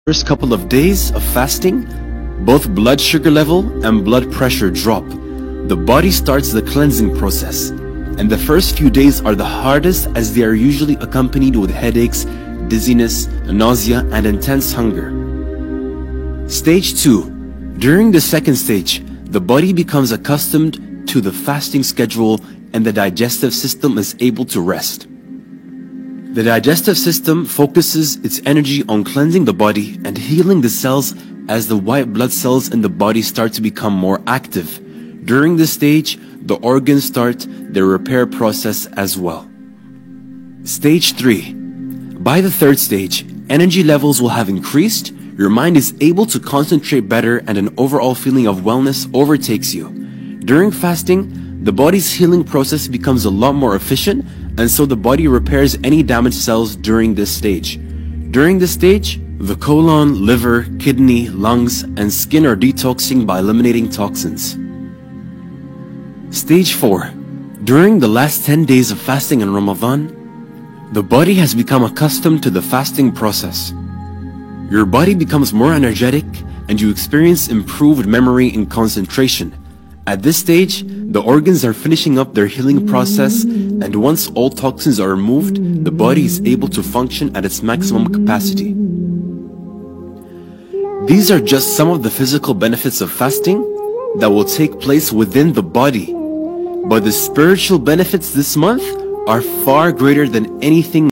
First couple of days of fasting, both blood sugar level and blood pressure drop. The body starts the cleansing process, and the first few days are the hardest as they are usually accompanied with headaches, dizziness, nausea, and intense hunger. Stage 2. During the second stage, the body becomes accustomed to the fasting schedule and the digestive system is able to rest. The digestive system focuses its energy on cleansing the body and healing the cells as the white blood cells in the body start to become more active. During this stage, the organs start their repair process as well. Stage 3. By the third stage, energy levels will have increased, your mind is able to concentrate better, and an overall feeling of wellness overtakes you. During fasting, the body's healing process becomes a lot more efficient, and so the body repairs any damaged cells during this stage. During this stage, the colon, liver, kidney, lungs, and skin are detoxing by eliminating toxins. Stage 4. During the last 10 days of fasting in Ramadan, the body has become accustomed to the fasting process. Your body becomes more energetic and you experience improved memory and concentration. At this stage, the organs are finishing up their healing process, and once all toxins are removed, the body is able to function at its maximum capacity. These are just some of the physical benefits of fasting that will take place within the body, but the spiritual benefits this month are far greater than anything